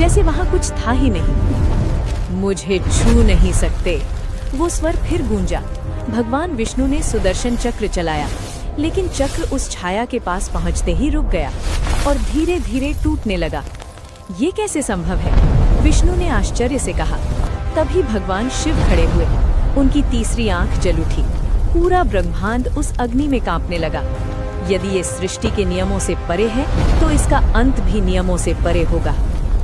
जैसे वहां कुछ था ही नहीं। मुझे छू नहीं सकते, वो स्वर फिर गूंजा। भगवान विष्णु ने सुदर्शन चक्र चलाया, लेकिन चक्र उस छाया के पास पहुंचते ही रुक गया और धीरे धीरे टूटने लगा। ये कैसे संभव है? विष्णु ने आश्चर्य से कहा। तभी भगवान शिव खड़े हुए। उनकी तीसरी आंख जल उठी। पूरा ब्रह्मांड उस अग्नि में कांपने लगा। यदि ये सृष्टि के नियमों से परे है, तो इसका अंत भी नियमों से परे होगा।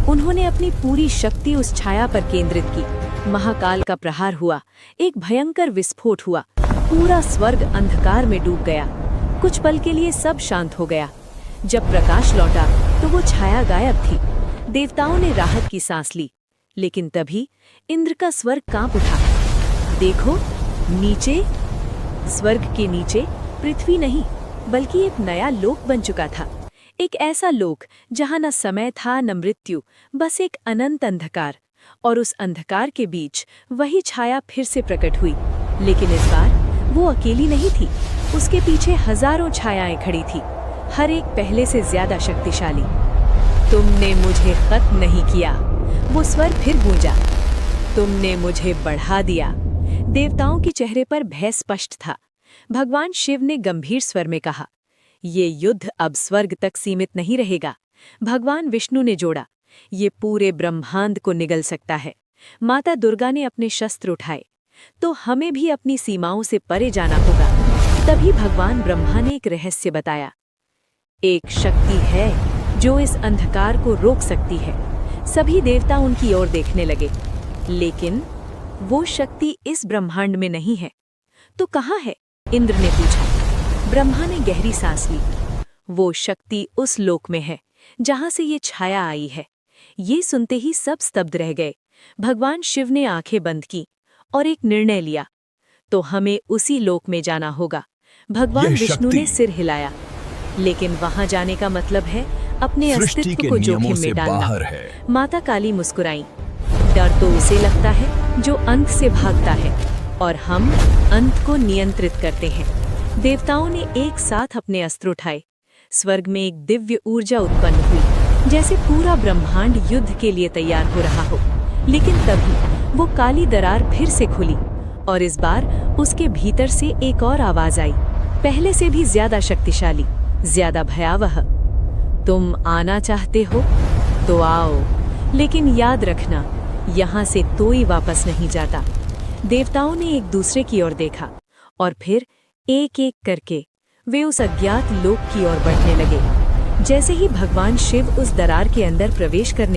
उन्होंने अपनी पूरी शक्ति उस छाया पर केंद्रित की। महाकाल का प्रहार हुआ, एक भयंकर विस्फोट हुआ। पूरा स्वर्ग अंधकार में डूब गया। कुछ पल के लिए सब शांत हो गया। जब प्रकाश लौटा तो वो छाया गायब थी। देवताओं ने राहत की सांस ली, लेकिन तभी इंद्र का स्वर कांप उठा। देखो नीचे। स्वर्ग के नीचे पृथ्वी नहीं, बल्कि एक नया लोक बन चुका था। एक ऐसा लोक जहां न समय था न मृत्यु, बस एक अनंत अंधकार। और उस अंधकार के बीच वही छाया फिर से प्रकट हुई। लेकिन इस बार वो अकेली नहीं थी। उसके पीछे हजारों छायाएं खड़ी थी, हर एक पहले से ज्यादा शक्तिशाली। तुमने मुझे खत्म नहीं किया, वो स्वर फिर गूंजा। तुमने मुझे बढ़ा दिया। देवताओं के चेहरे पर भय स्पष्ट था। भगवान शिव ने गंभीर स्वर में कहा, ये युद्ध अब स्वर्ग तक सीमित नहीं रहेगा। भगवान विष्णु ने जोड़ा, ये पूरे ब्रह्मांड को निगल सकता है। माता दुर्गा ने अपने शस्त्र उठाए, तो हमें भी अपनी सीमाओं से परे जाना होगा। तभी भगवान ब्रह्मा ने एक रहस्य बताया। एक शक्ति है जो इस अंधकार को रोक सकती है। सभी देवता उनकी ओर देखने लगे, लेकिन वो शक्ति इस ब्रह्मांड में नहीं है। तो कहाँ है? इंद्र ने पूछा। ब्रह्मा ने गहरी सांस ली। वो शक्ति उस लोक में है जहां से ये छाया आई है। ये सुनते ही सब स्तब्ध रह गए। भगवान शिव ने आंखें बंद की और एक निर्णय लिया, तो हमें उसी लोक में जाना होगा। भगवान विष्णु ने सिर हिलाया, लेकिन वहां जाने का मतलब है अपने अस्तित्व को जोखिम में डालना। माता काली मुस्कुराई। डर तो उसे लगता है जो अंत से भागता है, और हम अंत को नियंत्रित करते हैं। देवताओं ने एक साथ अपने अस्त्र उठाए। स्वर्ग में एक दिव्य ऊर्जा उत्पन्न हुई, जैसे पूरा ब्रह्मांड युद्ध के लिए तैयार हो रहा हो। लेकिन तभी वो काली दरार फिर से खुली, और इस बार उसके भीतर से एक और आवाज आई, पहले से भी ज्यादा शक्तिशाली, ज्यादा भयावह। तुम आना चाहते हो तो आओ, लेकिन याद रखना, यहाँ से कोई वापस नहीं जाता। देवताओं ने एक दूसरे की ओर देखा, और फिर एक एक करके वे उस अज्ञात लोक की ओर बढ़ने लगे। जैसे ही भगवान शिव उस दरार के अंदर प्रवेश करने